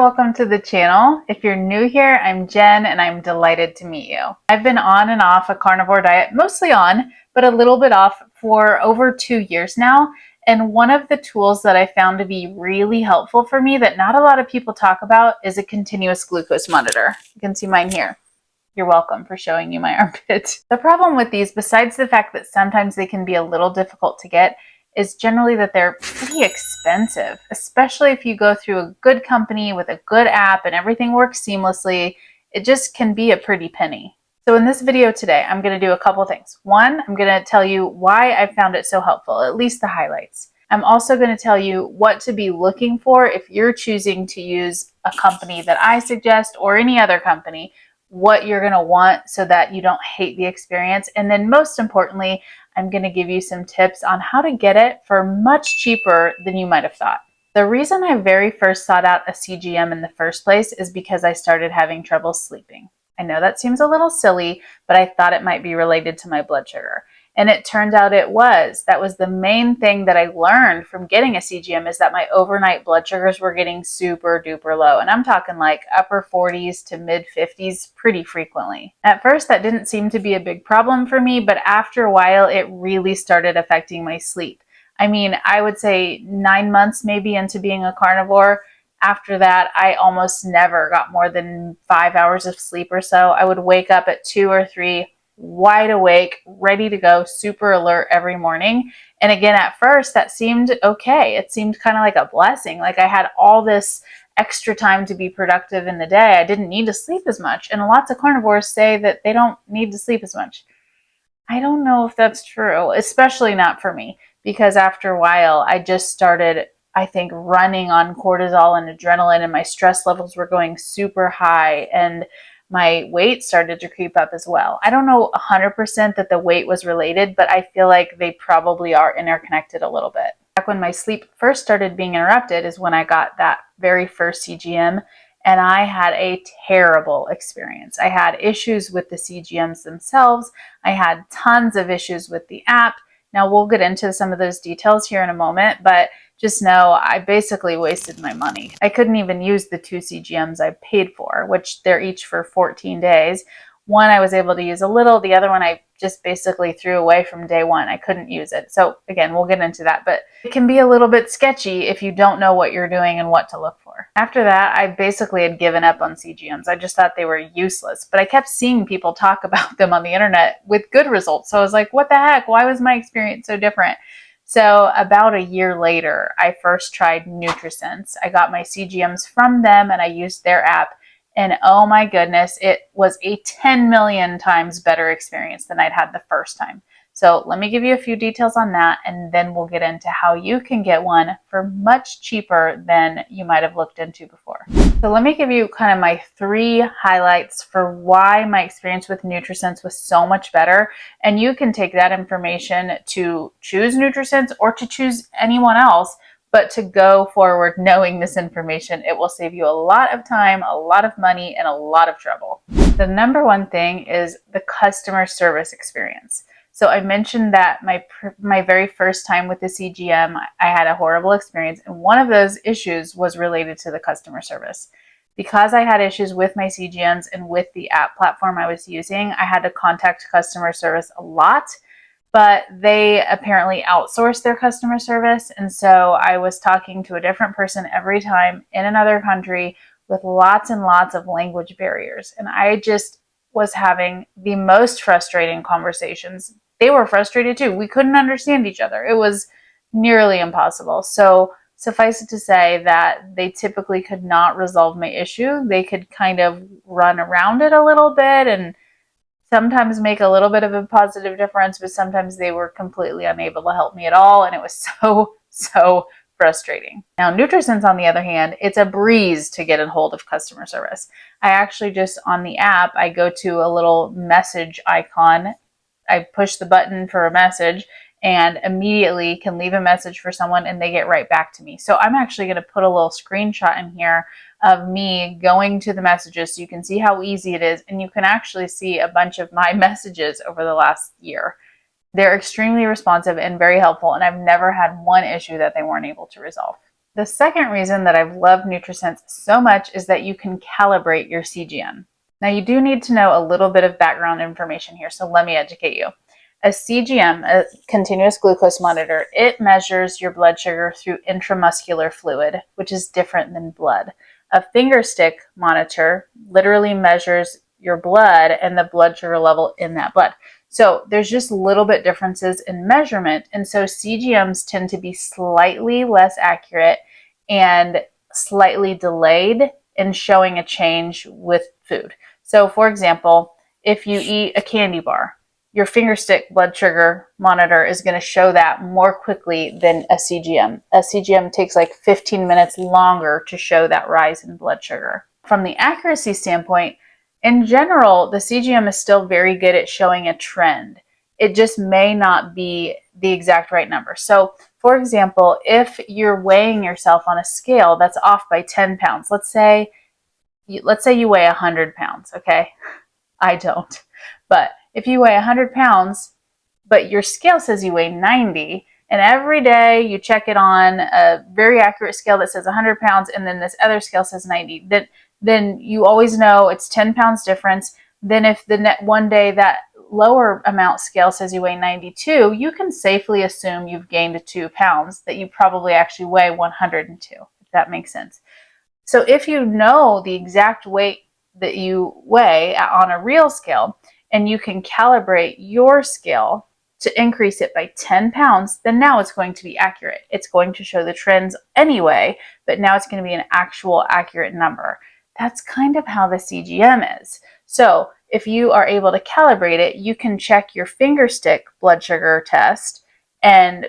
welcome to the channel. If you're new here, I'm Jen and I'm delighted to meet you. I've been on and off a carnivore diet, mostly on, but a little bit off for over 2 years now. And one of the tools that I found to be really helpful for me that not a lot of people talk about is a continuous glucose monitor. You can see mine here. You're welcome for showing you my armpit. The problem with these, besides the fact that sometimes they can be a little difficult to get, is generally that they're pretty expensive, especially if you go through a good company with a good app and everything works seamlessly. It just can be a pretty penny. So in this video today, I'm going to do a couple things. One, I'm going to tell you why I found it so helpful, at least the highlights. I'm also going to tell you what to be looking for if you're choosing to use a company that I suggest or any other company, what you're going to want so that you don't hate the experience. And then most importantly, I'm going to give you some tips on how to get it for much cheaper than you might have thought. The reason I very first sought out a CGM in the first place is because I started having trouble sleeping. I know that seems a little silly, but I thought it might be related to my blood sugar. And it turned out it was. That was the main thing that I learned from getting a CGM, is that my overnight blood sugars were getting super duper low. And I'm talking like upper 40s to mid 50s pretty frequently. At first, that didn't seem to be a big problem for me, but after a while, it really started affecting my sleep. I mean, I would say 9 months maybe into being a carnivore. After that, I almost never got more than 5 hours of sleep or so. I would wake up at 2 or 3, wide awake, ready to go, super alert every morning. And again, at first, that seemed okay. It seemed kind of like a blessing. Like I had all this extra time to be productive in the day. I didn't need to sleep as much. And lots of carnivores say that they don't need to sleep as much. I don't know if that's true, especially not for me, because after a while, I just started, I think, running on cortisol and adrenaline, and my stress levels were going super high, and my weight started to creep up as well. I don't know 100% that the weight was related, but I feel like they probably are interconnected a little bit. Back when my sleep first started being interrupted is when I got that very first CGM, and I had a terrible experience. I had issues with the CGMs themselves. I had tons of issues with the app. Now we'll get into some of those details here in a moment, but just know I basically wasted my money. I couldn't even use the 2 CGMs I paid for, which they're each for 14 days. One I was able to use a little, the other one I just basically threw away from day one. I couldn't use it. So again, we'll get into that, but it can be a little bit sketchy if you don't know what you're doing and what to look for. After that, I basically had given up on CGMs. I just thought they were useless, but I kept seeing people talk about them on the internet with good results. So I was like, what the heck? Why was my experience so different? So about a year later, I first tried Nutrisense. I got my CGMs from them and I used their app. And oh my goodness, it was a 10 million times better experience than I'd had the first time. So let me give you a few details on that, and then we'll get into how you can get one for much cheaper than you might have looked into before. So let me give you kind of my 3 highlights for why my experience with Nutrisense was so much better. And you can take that information to choose Nutrisense or to choose anyone else. But to go forward knowing this information, it will save you a lot of time, a lot of money, and a lot of trouble. The number one thing is the customer service experience. So I mentioned that my very first time with the CGM, I had a horrible experience. And one of those issues was related to the customer service. Because I had issues with my CGMs and with the app platform I was using, I had to contact customer service a lot. But they apparently outsourced their customer service. And so I was talking to a different person every time in another country with lots and lots of language barriers. And I just was having the most frustrating conversations. They were frustrated too. We couldn't understand each other. It was nearly impossible. So suffice it to say that they typically could not resolve my issue. They could kind of run around it a little bit and sometimes make a little bit of a positive difference, but sometimes they were completely unable to help me at all. And it was so frustrating. Now, Nutrisense, on the other hand, it's a breeze to get a hold of customer service. I actually just, on the app, I go to a little message icon. I push the button for a message and immediately can leave a message for someone and they get right back to me. So I'm actually going to put a little screenshot in here of me going to the messages so you can see how easy it is, and you can actually see a bunch of my messages over the last year. They're extremely responsive and very helpful, and I've never had one issue that they weren't able to resolve. The second reason that I've loved Nutrisense so much is that you can calibrate your CGM. Now, you do need to know a little bit of background information here, so let me educate you. A CGM, a continuous glucose monitor, it measures your blood sugar through intramuscular fluid, which is different than blood. A finger stick monitor literally measures your blood and the blood sugar level in that blood. So there's just little bit differences in measurement. And so CGMs tend to be slightly less accurate and slightly delayed in showing a change with food. So for example, if you eat a candy bar, your finger stick blood sugar monitor is going to show that more quickly than a CGM. A CGM takes like 15 minutes longer to show that rise in blood sugar. From the accuracy standpoint, in general, the CGM is still very good at showing a trend. It just may not be the exact right number. So, for example, if you're weighing yourself on a scale that's off by 10 pounds, let's say you weigh 100 pounds, okay? I don't. But if you weigh 100 pounds, but your scale says you weigh 90, and every day you check it on a very accurate scale that says 100 pounds, and then this other scale says 90, then you always know it's 10 pounds difference. Then if the one day that lower amount scale says you weigh 92, you can safely assume you've gained 2 pounds, that you probably actually weigh 102, if that makes sense. So if you know the exact weight that you weigh on a real scale, and you can calibrate your scale to increase it by 10 pounds, then now it's going to be accurate. It's going to show the trends anyway, but now it's going to be an actual accurate number. That's kind of how the CGM is. So if you are able to calibrate it, you can check your finger stick blood sugar test. And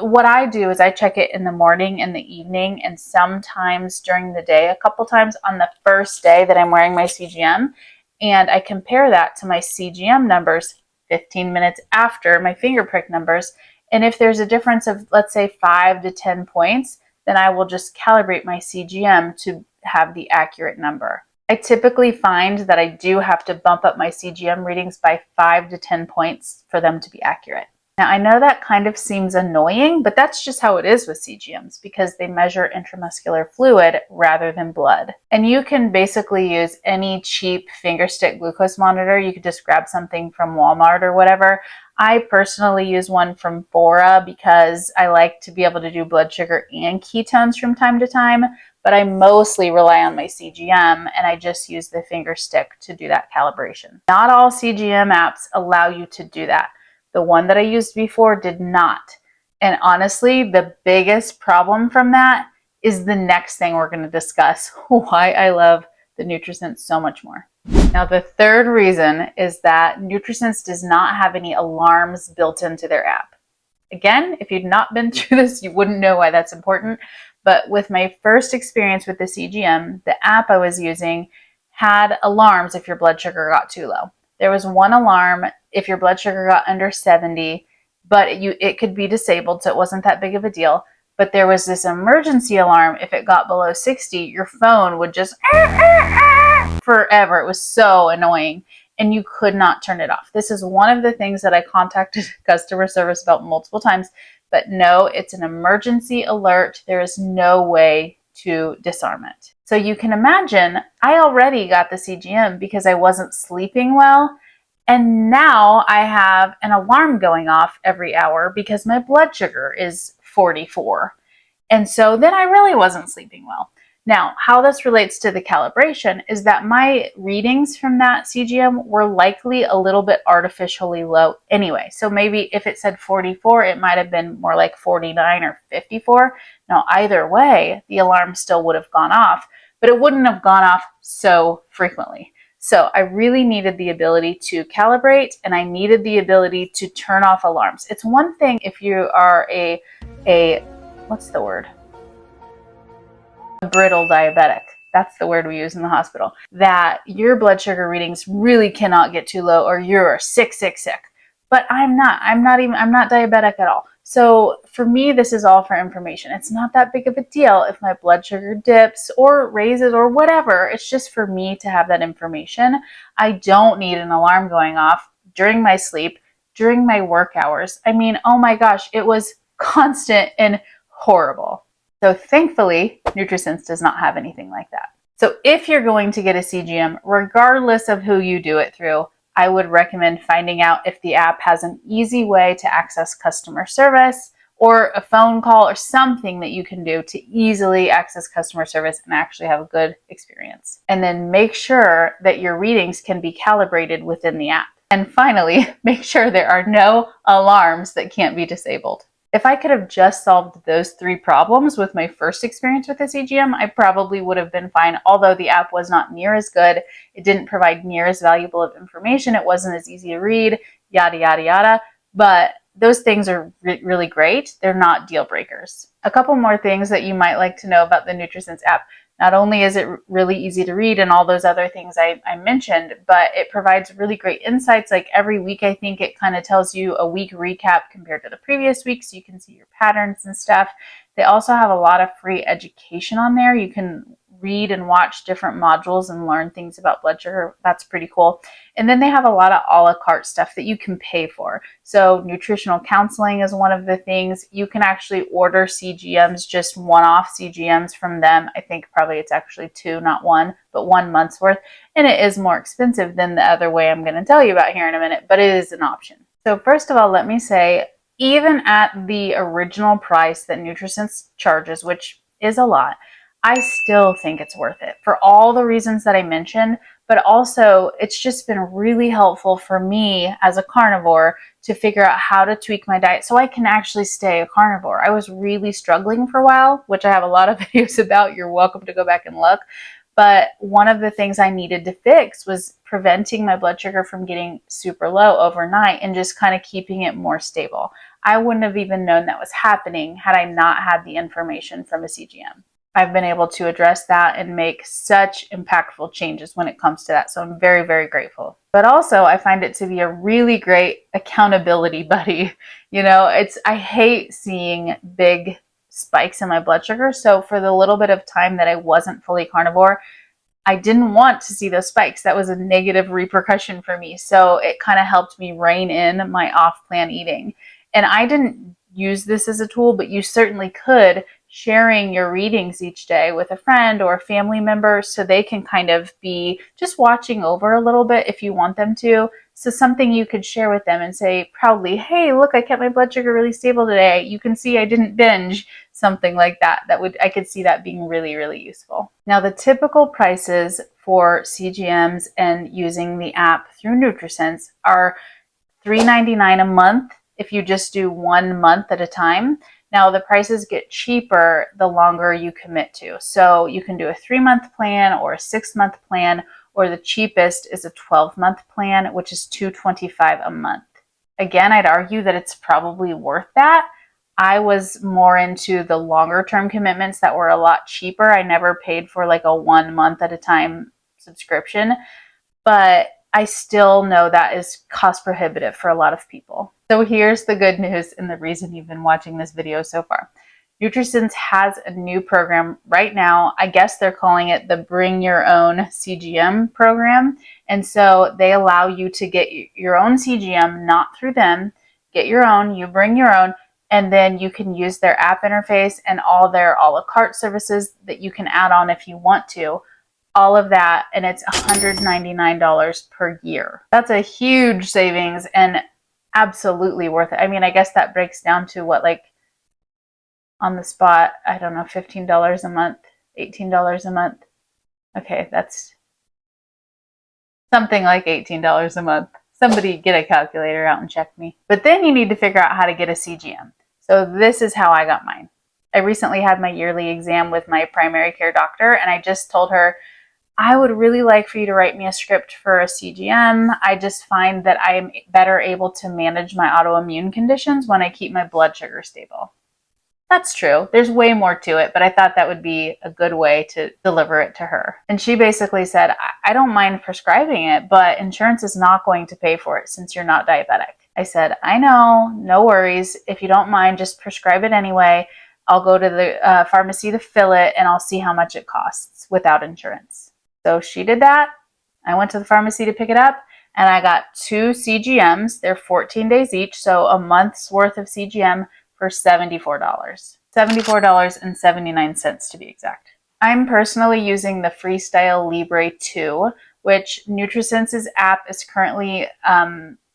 what I do is I check it in the morning and the evening, and sometimes during the day, a couple times on the first day that I'm wearing my CGM. And I compare that to my CGM numbers 15 minutes after my finger prick numbers. And if there's a difference of, let's say, 5 to 10 points, then I will just calibrate my CGM to have the accurate number. I typically find that I do have to bump up my CGM readings by 5 to 10 points for them to be accurate. Now, I know that kind of seems annoying, but that's just how it is with CGMs because they measure intramuscular fluid rather than blood. And you can basically use any cheap finger stick glucose monitor. You could just grab something from Walmart or whatever. I personally use one from Bora because I like to be able to do blood sugar and ketones from time to time, but I mostly rely on my CGM, and I just use the finger stick to do that calibration. Not all CGM apps allow you to do that. The one that I used before did not. And honestly, the biggest problem from that is the next thing we're going to discuss, why I love the Nutrisense so much more. Now, the third reason is that Nutrisense does not have any alarms built into their app. Again, if you'd not been through this, you wouldn't know why that's important. But with my first experience with the CGM, the app I was using had alarms if your blood sugar got too low. There was one alarm if your blood sugar got under 70, but it could be disabled, so it wasn't that big of a deal. But there was this emergency alarm if it got below 60, your phone would just forever. It was so annoying, and you could not turn it off. This is one of the things that I contacted customer service about multiple times, but no, it's an emergency alert. There is no way to disarm it. So you can imagine, I already got the CGM because I wasn't sleeping well. And now I have an alarm going off every hour because my blood sugar is 44. And so then I really wasn't sleeping well. Now, how this relates to the calibration is that my readings from that CGM were likely a little bit artificially low anyway. So maybe if it said 44, it might have been more like 49 or 54. Now, either way, the alarm still would have gone off, but it wouldn't have gone off so frequently. So I really needed the ability to calibrate, and I needed the ability to turn off alarms. It's one thing if you are a what's the word? A brittle diabetic. That's the word we use in the hospital. That your blood sugar readings really cannot get too low, or you're sick. But I'm not diabetic at all. So for me, this is all for information. It's not that big of a deal if my blood sugar dips or raises or whatever. It's just for me to have that information. I don't need an alarm going off during my sleep, during my work hours. I mean, oh my gosh, it was constant and horrible. So thankfully, Nutrisense does not have anything like that. So if you're going to get a CGM, regardless of who you do it through, I would recommend finding out if the app has an easy way to access customer service or a phone call or something that you can do to easily access customer service and actually have a good experience. And then make sure that your readings can be calibrated within the app. And finally, make sure there are no alarms that can't be disabled. If I could have just solved those 3 problems with my first experience with the CGM, I probably would have been fine, although the app was not near as good. It didn't provide near as valuable of information. It wasn't as easy to read, yada, yada, yada. But those things are really great. They're not deal breakers. A couple more things that you might like to know about the Nutrisense app. Not only is it really easy to read and all those other things I mentioned, but it provides really great insights. Like every week, I think it kind of tells you a week recap compared to the previous week, so you can see your patterns and stuff. They also have a lot of free education on there. You can read and watch different modules and learn things about blood sugar. That's pretty cool. And then they have a lot of a la carte stuff that you can pay for. So nutritional counseling is one of the things. You can actually order CGMs, just one-off CGMs from them. I think probably it's actually 2, not 1, but 1 month's worth. And it is more expensive than the other way I'm going to tell you about here in a minute, but it is an option. So first of all, let me say, even at the original price that Nutrisense charges, which is a lot, I still think it's worth it for all the reasons that I mentioned, but also it's just been really helpful for me as a carnivore to figure out how to tweak my diet so I can actually stay a carnivore. I was really struggling for a while, which I have a lot of videos about. You're welcome to go back and look. But one of the things I needed to fix was preventing my blood sugar from getting super low overnight and just kind of keeping it more stable. I wouldn't have even known that was happening had I not had the information from a CGM. I've been able to address that and make such impactful changes when it comes to that. So I'm very, very grateful. But also I find it to be a really great accountability buddy. You know, I hate seeing big spikes in my blood sugar. So for the little bit of time that I wasn't fully carnivore, I didn't want to see those spikes. That was a negative repercussion for me. So it kind of helped me rein in my off-plan eating. And I didn't use this as a tool, but you certainly could, sharing your readings each day with a friend or a family member so they can kind of be just watching over a little bit if you want them to. So something you could share with them and say proudly, hey, look, I kept my blood sugar really stable today. You can see I didn't binge, something like that. I could see that being really, really useful. Now, the typical prices for CGMs and using the app through Nutrisense are $3.99 a month if you just do 1 month at a time. Now, the prices get cheaper the longer you commit to. So you can do a 3-month plan or a 6-month plan, or the cheapest is a 12-month plan, which is $225 a month. Again, I'd argue that it's probably worth that. I was more into the longer term commitments that were a lot cheaper. I never paid for like a 1 month at a time subscription, but I still know that is cost prohibitive for a lot of people. So here's the good news and the reason you've been watching this video so far. Nutrisense has a new program right now. I guess they're calling it the Bring Your Own CGM program. And so they allow you to get your own CGM, not through them. Get your own, you bring your own, and then you can use their app interface and all their a la carte services that you can add on if you want to. All of that, and it's $199 per year. That's a huge savings and absolutely worth it. I mean, I guess that breaks down to what, like on the spot, I don't know, $15 a month, $18 a month. Okay, that's something like $18 a month. Somebody get a calculator out and check me. But then you need to figure out how to get a CGM. So this is how I got mine. I recently had my yearly exam with my primary care doctor, and I just told her, I would really like for you to write me a script for a CGM. I just find that I am better able to manage my autoimmune conditions when I keep my blood sugar stable. That's true. There's way more to it, but I thought that would be a good way to deliver it to her. And she basically said, I don't mind prescribing it, but insurance is not going to pay for it since you're not diabetic. I said, I know, no worries. If you don't mind, just prescribe it anyway. I'll go to the pharmacy to fill it and I'll see how much it costs without insurance. So she did that. I went to the pharmacy to pick it up and I got 2 CGMs. They're 14 days each, so a month's worth of CGM for $74. $74.79 to be exact. I'm personally using the Freestyle Libre 2, which Nutrisense's app is currently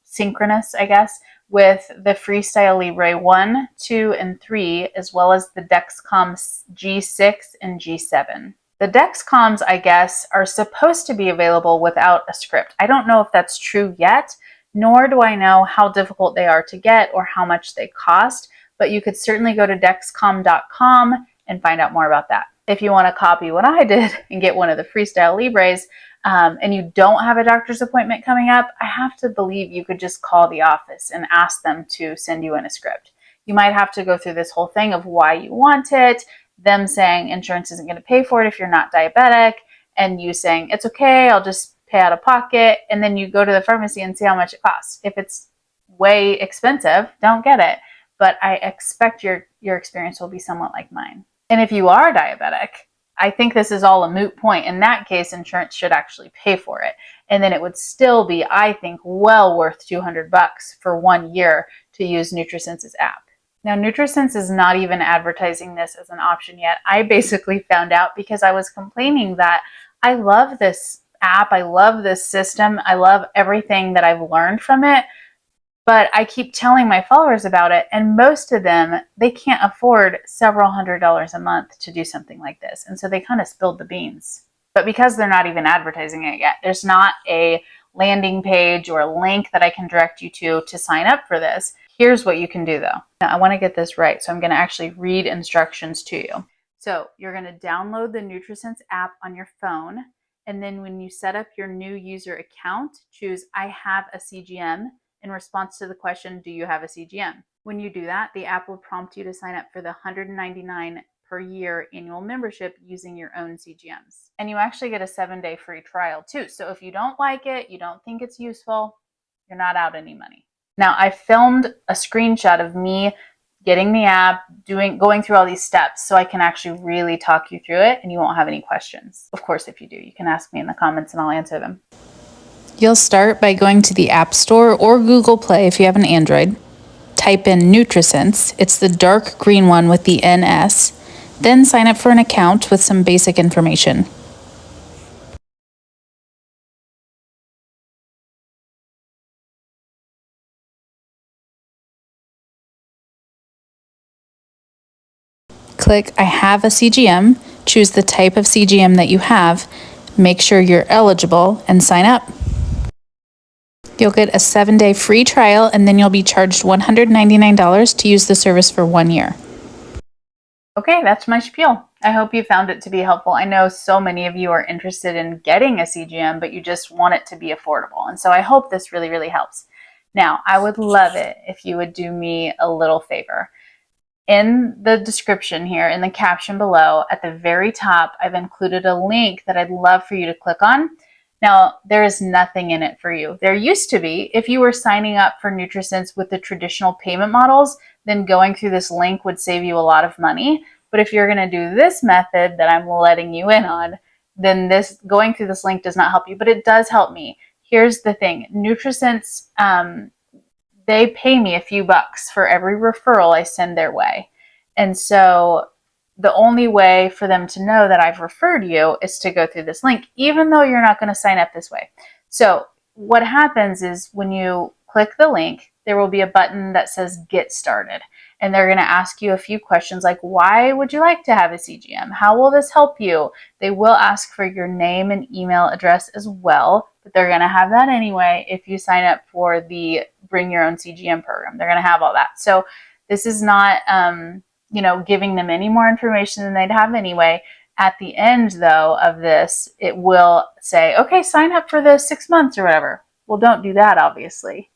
synchronous, I guess, with the Freestyle Libre 1, 2, and 3, as well as the Dexcom G6 and G7. The Dexcoms, I guess, are supposed to be available without a script. I don't know if that's true yet, nor do I know how difficult they are to get or how much they cost, but you could certainly go to dexcom.com and find out more about that. If you want to copy what I did and get one of the Freestyle Libres, and you don't have a doctor's appointment coming up, I have to believe you could just call the office and ask them to send you in a script. You might have to go through this whole thing of why you want it, them saying insurance isn't going to pay for it if you're not diabetic, and you saying, it's okay, I'll just pay out of pocket, and then you go to the pharmacy and see how much it costs. If it's way expensive, don't get it. But I expect your experience will be somewhat like mine. And if you are diabetic, I think this is all a moot point. In that case, insurance should actually pay for it. And then it would still be, I think, well worth $200 for 1 year to use Nutrisense's app. Now, Nutrisense is not even advertising this as an option yet. I basically found out because I was complaining that I love this app, I love this system, I love everything that I've learned from it, but I keep telling my followers about it, and most of them, they can't afford several $100s a month to do something like this. And so they kind of spilled the beans. But because they're not even advertising it yet, there's not a landing page or a link that I can direct you to sign up for this. Here's what you can do though. Now I want to get this right, so I'm going to actually read instructions to you. So you're going to download the Nutrisense app on your phone, and then when you set up your new user account, choose I have a CGM in response to the question, do you have a CGM? When you do that, the app will prompt you to sign up for the $199 per year annual membership using your own CGMs. And you actually get a 7-day free trial too. So if you don't like it, you don't think it's useful, you're not out any money. Now, I filmed a screenshot of me getting the app, going through all these steps so I can actually really talk you through it and you won't have any questions. Of course, if you do, you can ask me in the comments and I'll answer them. You'll start by going to the App Store or Google Play if you have an Android. Type in Nutrisense, it's the dark green one with the NS, then sign up for an account with some basic information. Click I have a CGM, choose the type of CGM that you have, make sure you're eligible, and sign up. You'll get a 7-day free trial, and then you'll be charged $199 to use the service for 1 year. Okay, that's my spiel. I hope you found it to be helpful. I know so many of you are interested in getting a CGM, but you just want it to be affordable. And so I hope this really, really helps. Now, I would love it if you would do me a little favor. In the description here, in the caption below, at the very top, I've included a link that I'd love for you to click on. Now, there is nothing in it for you. There used to be. If you were signing up for Nutrisense with the traditional payment models, then going through this link would save you a lot of money. But if you're going to do this method that I'm letting you in on, then going through this link does not help you, but it does help me. Here's the thing. Nutrisense, they pay me a few bucks for every referral I send their way. And so the only way for them to know that I've referred you is to go through this link, even though you're not going to sign up this way. So what happens is when you click the link, there will be a button that says Get Started. And they're going to ask you a few questions like, why would you like to have a CGM? How will this help you? They will ask for your name and email address as well, but they're going to have that anyway if you sign up for the Bring Your Own CGM program. They're going to have all that. So this is not giving them any more information than they'd have anyway. At the end, though, of this, it will say, okay, sign up for the 6 months or whatever. Well, don't do that, obviously.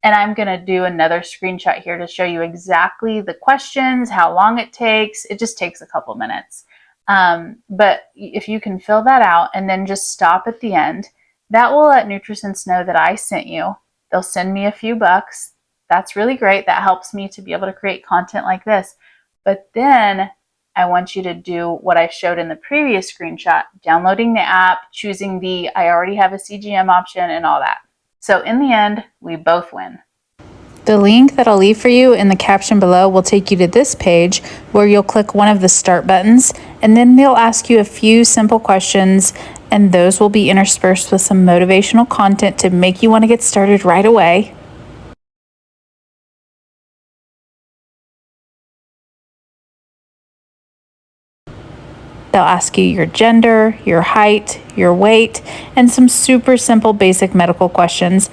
And I'm going to do another screenshot here to show you exactly the questions, how long it takes. It just takes a couple minutes. But if you can fill that out and then just stop at the end, that will let Nutrisense know that I sent you. They'll send me a few bucks. That's really great. That helps me to be able to create content like this. But then I want you to do what I showed in the previous screenshot, downloading the app, choosing the I already have a CGM option and all that. So in the end, we both win. The link that I'll leave for you in the caption below will take you to this page where you'll click one of the start buttons, and then they'll ask you a few simple questions, and those will be interspersed with some motivational content to make you want to get started right away. They'll ask you your gender, your height, your weight, and some super simple basic medical questions.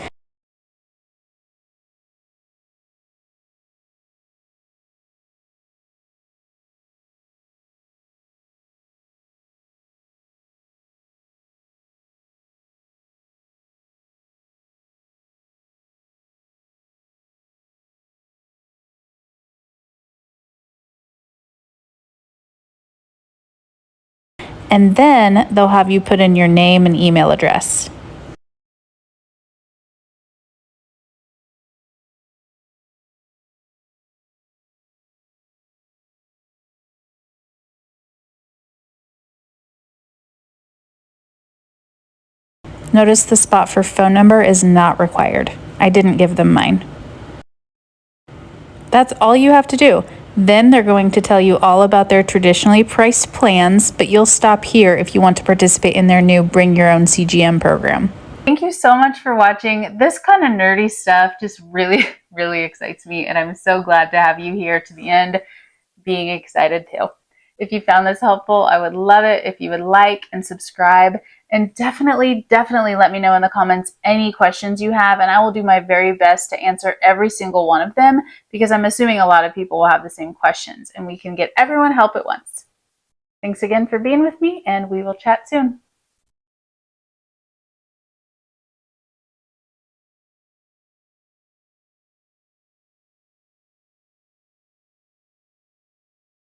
And then they'll have you put in your name and email address. Notice the spot for phone number is not required. I didn't give them mine. That's all you have to do. Then they're going to tell you all about their traditionally priced plans, but you'll stop here if you want to participate in their new Bring Your Own CGM program. Thank you so much for watching. This kind of nerdy stuff just really, really excites me, and I'm so glad to have you here to the end, being excited too. If you found this helpful, I would love it if you would like and subscribe, and definitely let me know in the comments any questions you have, and I will do my very best to answer every single one of them, because I'm assuming a lot of people will have the same questions, and we can get everyone help at once. Thanks again for being with me, and we will chat soon.